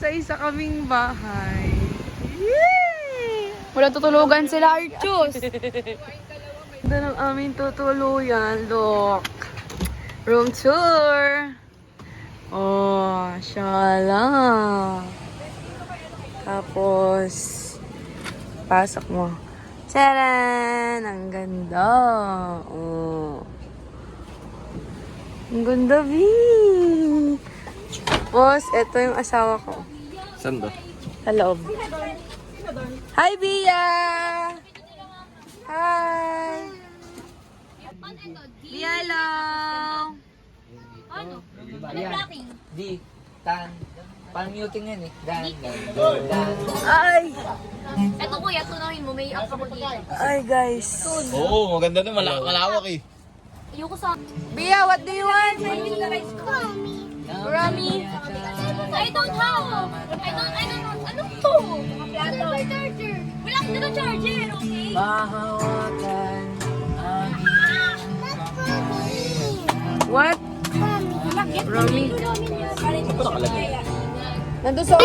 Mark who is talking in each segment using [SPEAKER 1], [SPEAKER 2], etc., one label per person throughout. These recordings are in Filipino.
[SPEAKER 1] sa isa kaming bahay. Yay! Wala tutulugan sila, Archus. Ito ng aming tutuluyan. Look. Room tour. Oh, shala. Tapos, pasok mo. Tcharan! Ang ganda. Oh. Ang ganda, V. Tapos, ito yung asawa ko.
[SPEAKER 2] Saan ba?
[SPEAKER 1] Sa loob. Hi, Bia! Hi! Bia, hello!
[SPEAKER 3] Ano?
[SPEAKER 4] Di, tan. Parang muting yan eh. Dan.
[SPEAKER 1] Ay!
[SPEAKER 3] Ito kuya, tunahin mo, may up ako dito.
[SPEAKER 1] Ay, guys.
[SPEAKER 2] Oo, maganda na. Malawak eh.
[SPEAKER 3] Ayoko sa...
[SPEAKER 1] Bia, what do you want?
[SPEAKER 3] Rami. I don't have. I don't know. Ano to? Plato. Charger. Wala akong dito charger, okay?
[SPEAKER 4] Mahawakan ang
[SPEAKER 1] What? Rami. Nandun sa...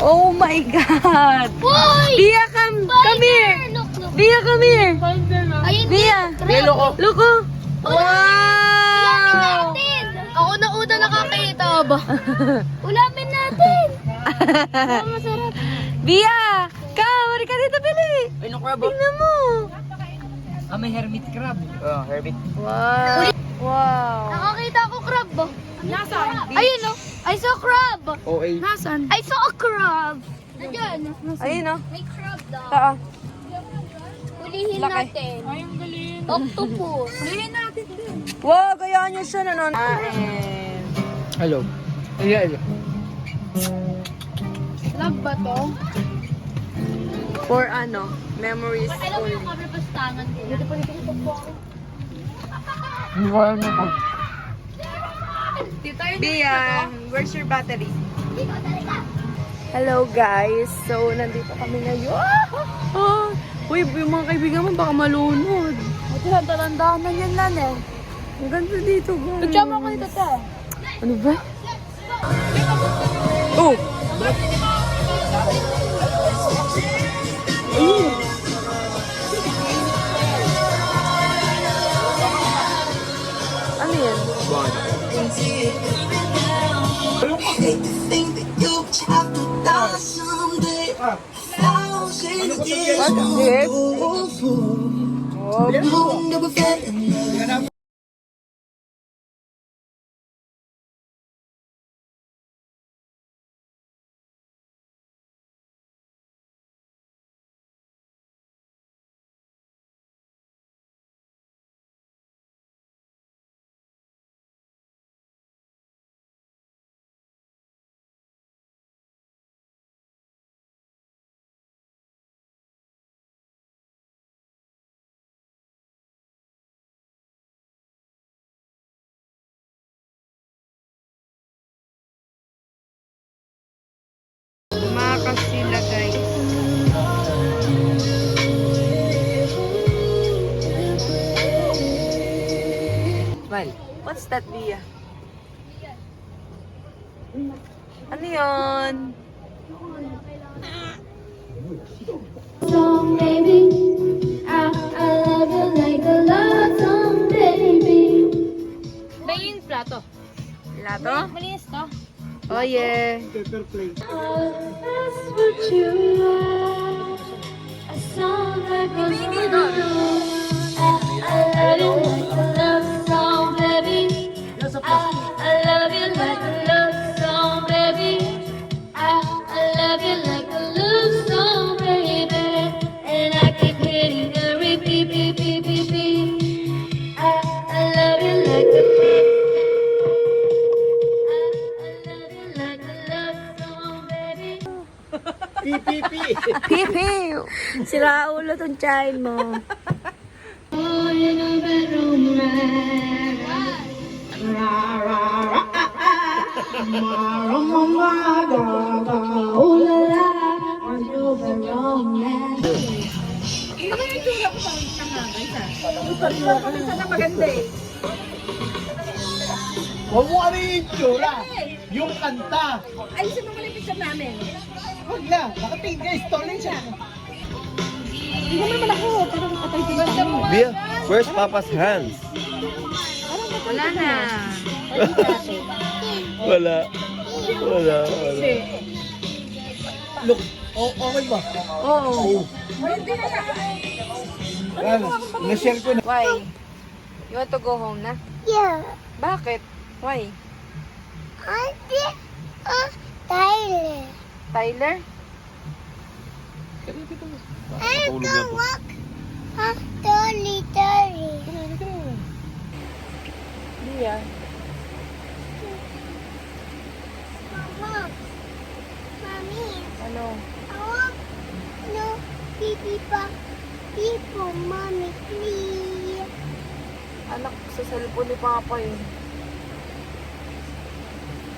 [SPEAKER 1] Oh my God!
[SPEAKER 3] Boy!
[SPEAKER 1] Bia, come here!
[SPEAKER 3] Look.
[SPEAKER 1] Bia, come here!
[SPEAKER 3] Ayun
[SPEAKER 1] Bia! Look, oh! Wow!
[SPEAKER 3] natin! Ako na una nakakita ba? Ulamin natin! Masarap.
[SPEAKER 1] Bia! Come! Wari ka dito, Pili!
[SPEAKER 4] Ay, no crab.
[SPEAKER 1] Tingnan mo!
[SPEAKER 4] May hermit crab. Oh, hermit.
[SPEAKER 1] Wow! Wow!
[SPEAKER 3] Nakakita ako crab ba? Nasaan? Ayun no? I saw crab!
[SPEAKER 4] Okay.
[SPEAKER 1] Nasaan?
[SPEAKER 3] I saw a crab! Nandiyan.
[SPEAKER 1] Ayun, oh.
[SPEAKER 3] May crab daw.
[SPEAKER 1] Taa.
[SPEAKER 3] Hulihin
[SPEAKER 1] Laki.
[SPEAKER 3] natin. Ay, ang galing. Octopus. Hulihin natin din.
[SPEAKER 1] Wow! Gayaan niyo siya nanon.
[SPEAKER 4] Hello. Hello.
[SPEAKER 3] Love ba to?
[SPEAKER 1] For ano? Memories
[SPEAKER 3] Alam mo
[SPEAKER 1] only.
[SPEAKER 3] yung kabrapastangan nila? Dito po.
[SPEAKER 4] Hindi ko alam na.
[SPEAKER 1] Bia, where's your battery? Hello guys! So, nandito kami ngayon. Ah, uy, yung mga kaibigan mo baka malunod.
[SPEAKER 3] Ito lang, talandaan na yan nan eh.
[SPEAKER 1] Ang ganda dito, guys.
[SPEAKER 3] Tudyama ko dito te.
[SPEAKER 1] Ano ba? Oh! Ano yan?
[SPEAKER 5] Hate to think that you have to die someday. Thousand years
[SPEAKER 1] What is this?
[SPEAKER 5] won't never fell in love.
[SPEAKER 1] Tumakas sila, guys.
[SPEAKER 4] Smile.
[SPEAKER 1] What's that, Bia? Ano yun?
[SPEAKER 3] Song baby, I love you like a love song baby. Bayin plato.
[SPEAKER 1] Lato?
[SPEAKER 3] Malinis to.
[SPEAKER 1] Oh, yeah.
[SPEAKER 3] That's what you are. A song that goes on. I love you like a love song, baby. I love you like a love song, baby. I love you like a love song, baby. And I keep hitting the repeat, beep, beep, beep, beep. I love you like a
[SPEAKER 1] Pipi! Sira ulo tong child mo.
[SPEAKER 4] Huwag mo ano yung itsura.
[SPEAKER 6] yung kanta.
[SPEAKER 1] Ayusin mo muna yung picture namin.
[SPEAKER 6] Huwag na, nakatingin kayo, stolen siya.
[SPEAKER 1] Hindi naman ako. Pero nakatay sila.
[SPEAKER 2] Bia, where's Papa's hands?
[SPEAKER 1] Wala na.
[SPEAKER 2] Wala. Wala.
[SPEAKER 6] Look, okay ba?
[SPEAKER 1] Oo.
[SPEAKER 6] Yan, na-share ko na.
[SPEAKER 1] Why? You want to go home na?
[SPEAKER 3] Yeah.
[SPEAKER 1] Bakit? Why?
[SPEAKER 3] Auntie, Tyler.
[SPEAKER 1] Tyler?
[SPEAKER 3] I go walk Dolly Dolly.
[SPEAKER 1] Bia.
[SPEAKER 3] Mama, Mommy,
[SPEAKER 1] Ano?
[SPEAKER 3] I want no baby pa people, Mommy, please.
[SPEAKER 1] Anak, sa cellphone ni Papa yun.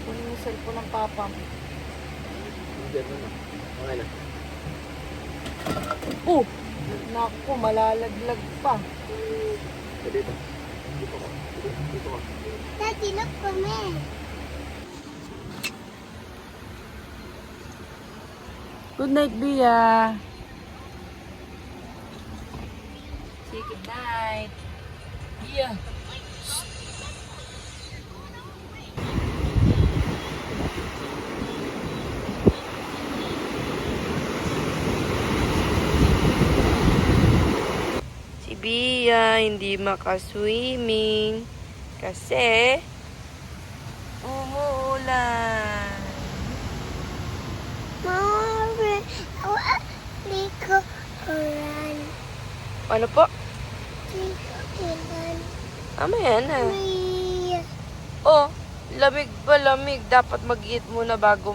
[SPEAKER 1] Kunin yung cellphone ng Papa.
[SPEAKER 2] Okay na.
[SPEAKER 1] Oh! Naku, malalaglag pa.
[SPEAKER 2] Dito.
[SPEAKER 3] Daddy, look for me.
[SPEAKER 1] Good night, Bia. Say good night. Bia. Si Bia hindi makaswimming kasi umuulan.
[SPEAKER 3] Mama, Liko, run.
[SPEAKER 1] Ano po?
[SPEAKER 3] Liko, run.
[SPEAKER 1] Mamaya na.
[SPEAKER 3] Please.
[SPEAKER 1] Oh, lamig ba lamig? Dapat mag-eat muna bago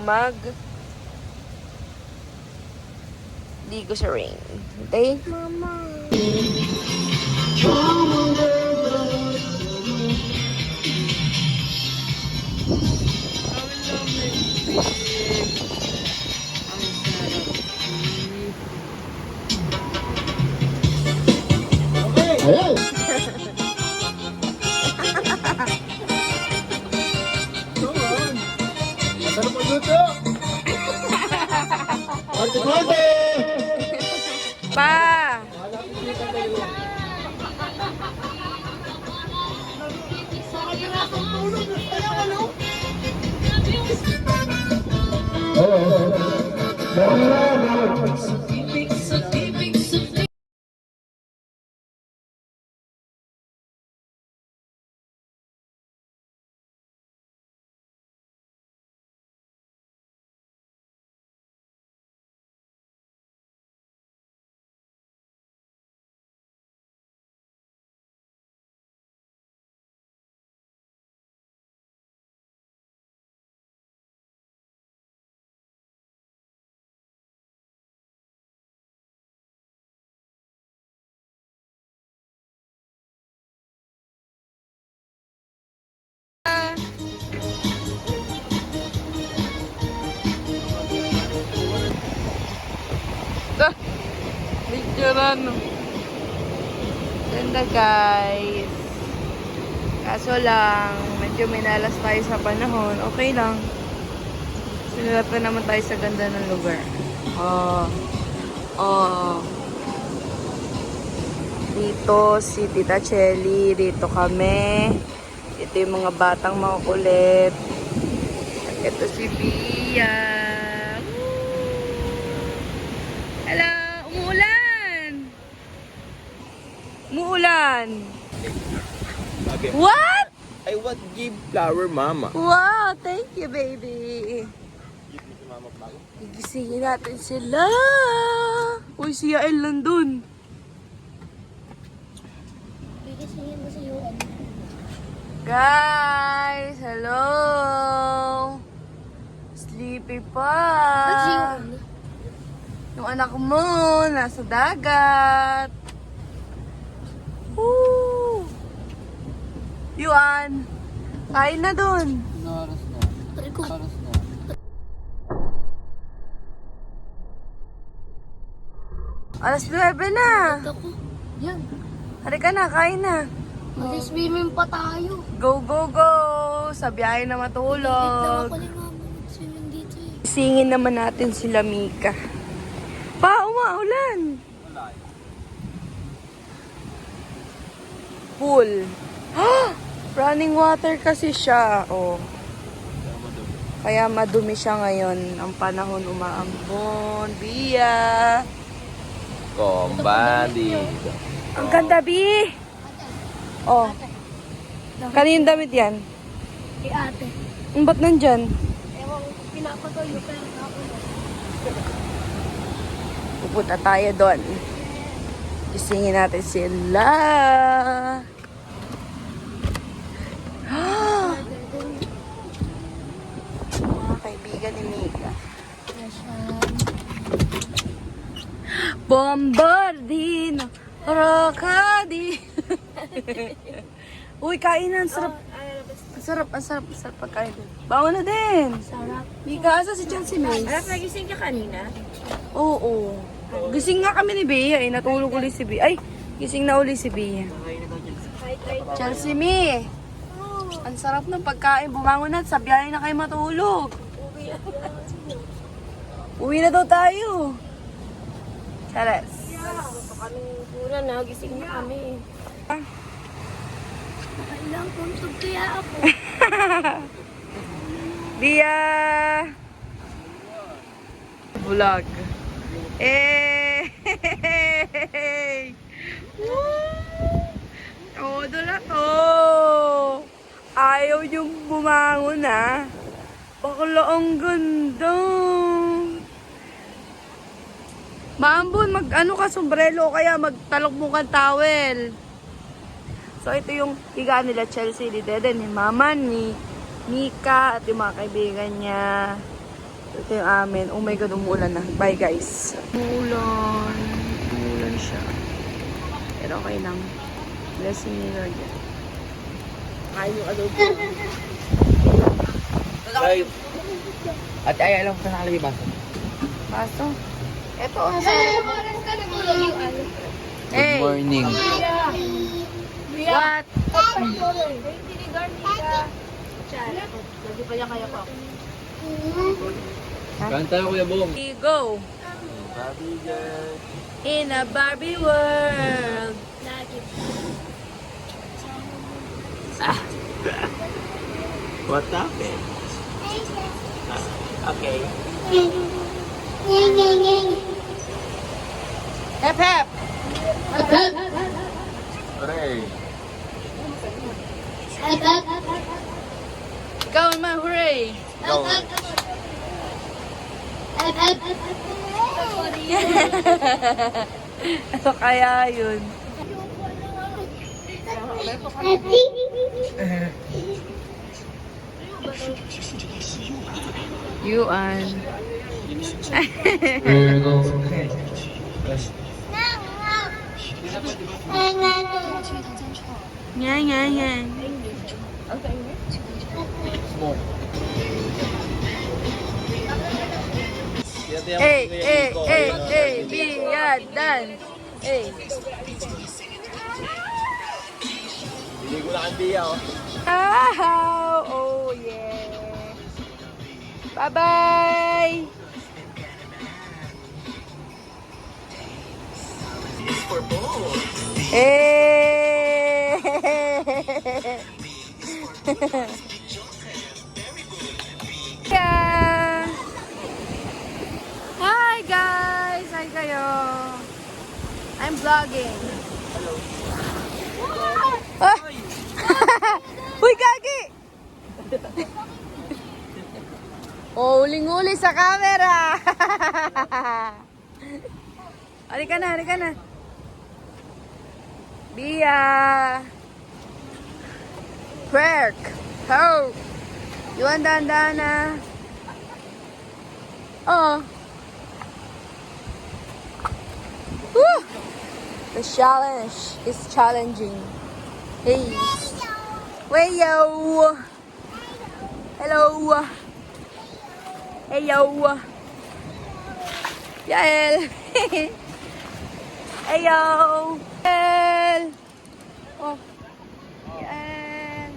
[SPEAKER 1] ligo sa rain. Okay?
[SPEAKER 3] Mama.
[SPEAKER 6] Masarap mo dito. Ate!
[SPEAKER 1] Pa! Picturean. Ganda guys. Kaso lang, medyo minalas tayo sa panahon. Okay lang. Sinulat na naman tayo sa ganda ng lugar. Oh. Oh. Dito si Tita Chelly. Dito kami. Ito yung mga batang makukulit. At ito si Bia. Hello! Umuulan! Umuulan!
[SPEAKER 2] Okay.
[SPEAKER 1] What?
[SPEAKER 2] I want give flower mama.
[SPEAKER 1] Wow! Thank you, baby! Gigisingin natin sila! Uy, si Yael nandun!
[SPEAKER 3] Bigisingin mo sa UN.
[SPEAKER 1] Guys! Hello! Sleepy pa!
[SPEAKER 3] What's UN?
[SPEAKER 1] Yung anak mo, nasa dagat. Woo! Yuan, kain na dun. Alas 9 na.
[SPEAKER 3] Ako. Yan.
[SPEAKER 1] Halika na, kain na.
[SPEAKER 3] Mag-swimming pa tayo.
[SPEAKER 1] Go, go, go! sa biyahe na matulog.
[SPEAKER 3] Ako ni mama mag-swimming dito eh.
[SPEAKER 1] Singin naman natin sila Mika. Pa, umaulan. Pool. Running water kasi siya. Oh. Kaya madumi siya ngayon. Ang panahon umaambon. Bia.
[SPEAKER 2] Kombandi.
[SPEAKER 1] Ang ganda, Bi. Oh. Kanino damit yan?
[SPEAKER 3] Kay ate.
[SPEAKER 1] Ba't nandyan?
[SPEAKER 3] Ewan, pinapatuyo pero ako.
[SPEAKER 1] Pupunta tayo doon. Isingin natin sila. Mga kaibigan ni Mika. Bombardino, Rocadi. Uy, kainan. Sarap. Ang sarap pagkain. Bangon na din.
[SPEAKER 3] Sarap.
[SPEAKER 1] Mika, asa si Chelsea Mays?
[SPEAKER 3] nagising ka kanina?
[SPEAKER 1] Oo. Gising nga kami ni Bea eh. Natulog uli si Bea. Ay, gising na uli si Bea. Chelsea Me. Ang sarap ng pagkain. Bumangon na at sa biyahe na kayo matulog. Uwi na daw tayo. Chares.
[SPEAKER 3] Pura na, gising na kami. Nakailang puntog kaya ako.
[SPEAKER 1] Bea. Vlog. Eh! Todo na to! Ayaw yung bumangon ah. Bakla ang ganda. Maambon, mag-ano ka, sombrero o kaya magtalok mo kang towel. So ito yung higaan nila Chelsea, ni Dede, ni Mama, ni Mika, at yung mga kaibigan niya. Ito yung amin. Oh my God, umuulan na. Bye guys. Umuulan. Umuulan siya. Pero okay lang. Blessing ni Lord. Kain yung adobo.
[SPEAKER 4] At ay, alam ko na nakalagay ba?
[SPEAKER 1] Baso. Ito.
[SPEAKER 3] Oras ka nagulog yung ano.
[SPEAKER 1] Hey.
[SPEAKER 4] Morning.
[SPEAKER 1] What?
[SPEAKER 3] Lagi pa niya kaya pa ako.
[SPEAKER 4] Kanta ko Kuya Bong.
[SPEAKER 1] We go. In a Barbie world.
[SPEAKER 3] Lagi.
[SPEAKER 2] What happened? Okay.
[SPEAKER 1] Hep hep.
[SPEAKER 2] Hooray.
[SPEAKER 1] Ikaw naman, hooray.
[SPEAKER 2] Go.
[SPEAKER 1] Ano kaya yun? Yuan. Nga, nga, nga. Hey, hey, hey, hey, biyan, dance. Hey.
[SPEAKER 2] Hindi ko lang ang biya, oh.
[SPEAKER 1] Ah, oh yeah. Bye-bye. Hey. Yeah. Hi guys! Hi kayo! I'm vlogging. Hello. Ah! Uy, gagi! Oh, uling-uli sa camera! Halika na, halika na. Bia! Quirk! Ho! Yuan dahan-dahan. Oh. Woo! The challenge is challenging. Hey. Wayo. Hello. Heyo. Yael. Heyo. Yael. Oh. Yael.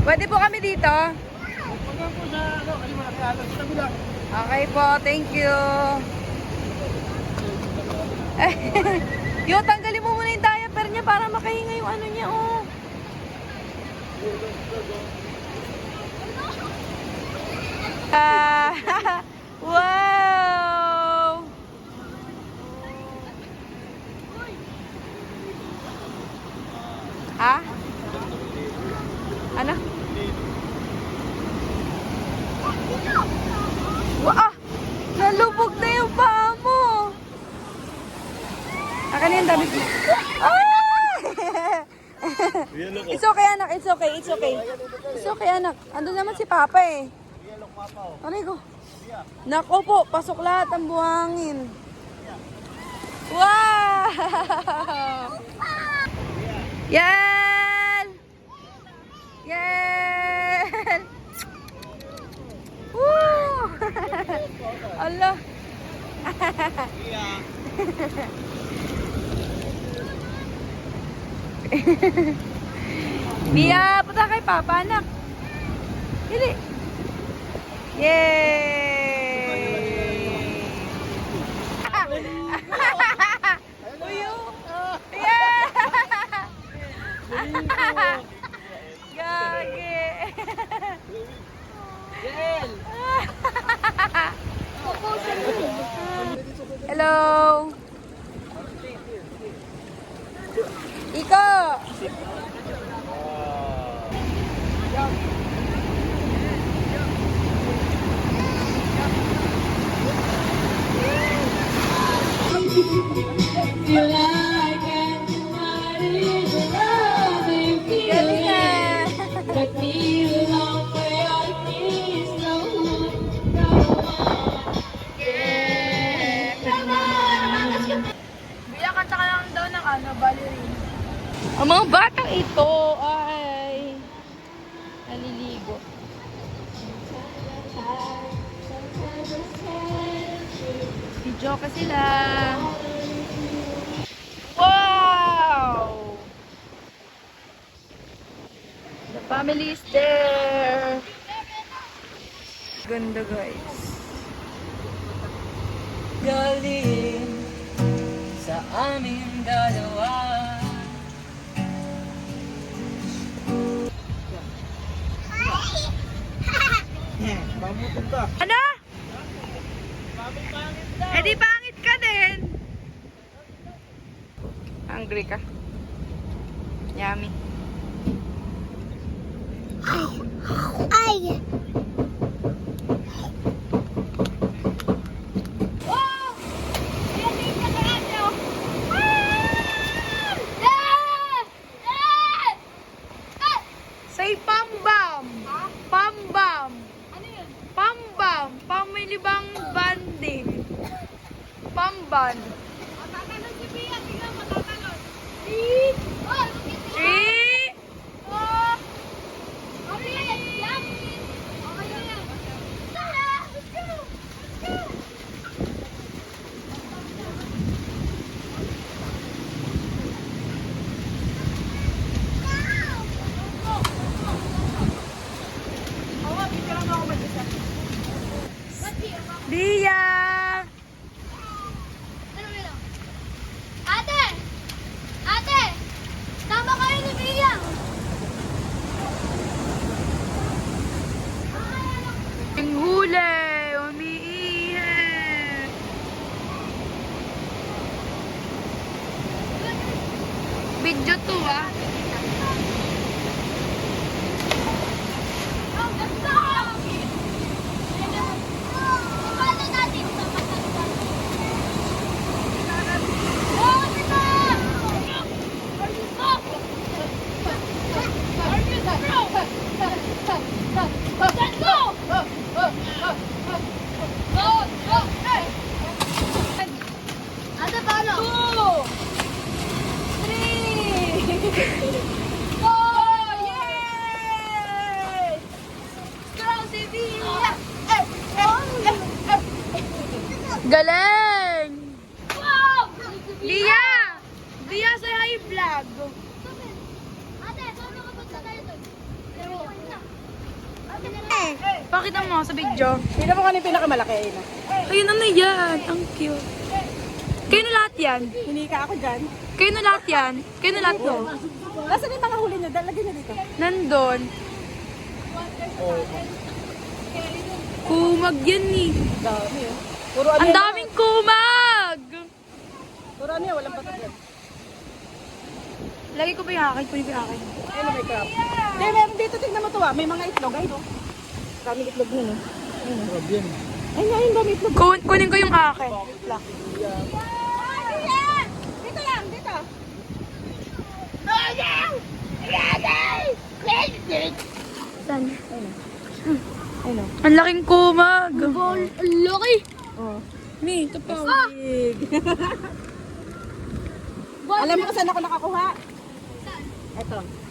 [SPEAKER 1] Pwede po kami dito?
[SPEAKER 6] Hanggang po sa, ano, kaliwa, kaya alam, sa kabila.
[SPEAKER 1] Okay po, thank you. Yo, tanggalin mo muna yung diaper niya para makahinga yung ano niya, oh. Ah, wow! Ha? Ano? Wah! Nalubog na yung paa mo! Akin na yung damit mo. Ah! It's okay, anak. It's okay. It's okay. It's okay, anak. Andun naman si Papa eh. Aray ko. Nako po, pasok lahat ang buhangin. Wow! Yan! Yan! Woo! Allah! Mia, punta kay Papa, anak. Dili. Yay! Uyo! Yeah! Gagi! Hello! Iko!
[SPEAKER 3] Feel like everybody's loving
[SPEAKER 1] Galing
[SPEAKER 3] feeling.
[SPEAKER 1] ah!
[SPEAKER 3] Take me a long way, all it needs no one. Yeah, come on.
[SPEAKER 1] Bila kanta ka lang daw ng ano, ballerina. Ang mga batang ito ay naliligo. Video ka sila. Wow! The family is there. Ganda guys.
[SPEAKER 4] Galing sa amin dalawa.
[SPEAKER 6] Mamutin ka.
[SPEAKER 1] Ano? Eh di pangit ka din. Hungry ka? Yummy.
[SPEAKER 3] Ay!
[SPEAKER 1] Say pambam. Pambam. Ano yun? Pambam. Pamili bang banding. Pamban.
[SPEAKER 3] Matatalon si Pia, tingnan matatalon.
[SPEAKER 1] Dia.
[SPEAKER 3] Ate! Ate! Tama kayo ni Pia!
[SPEAKER 1] Ang huli. Umiihi. Video to ah.
[SPEAKER 3] Oh, ganda! Paano natin ito matagpan? Oh, diba? Let's go!
[SPEAKER 1] Pakita mo sa video.
[SPEAKER 6] Hindi mo kung ano yung pinakamalaki. Ayun na.
[SPEAKER 1] Ayun, ano yan? Ang cute. Kayo na lahat yan.
[SPEAKER 6] Hindi ka ako dyan.
[SPEAKER 1] Kayo na lahat yan. Kayo na lahat to.
[SPEAKER 6] Nasaan yung mga huli nyo? Lagyan nyo dito.
[SPEAKER 1] Nandun. Kumag yan eh.
[SPEAKER 6] Dami oh. Puro ano
[SPEAKER 1] Ang
[SPEAKER 6] yan,
[SPEAKER 1] daming kumag!
[SPEAKER 6] Puro ano yan, walang bato dyan.
[SPEAKER 1] Lagi ko pa yung akin. Kunin ko yung akin.
[SPEAKER 6] Ayun may crab. Hindi, meron dito. Tignan mo to ah. May mga itlog. Ayun oh. Daming itlog nun oh. Ayun nga, ayun dami itlog.
[SPEAKER 1] Kunin ko yung akin.
[SPEAKER 6] Dito lang, dito.
[SPEAKER 1] Saan? Ang laking kumag. Ang laki.
[SPEAKER 6] Oh.
[SPEAKER 1] Mi, ito pa.
[SPEAKER 6] Alam mo kung saan ako nakakuha? Ito.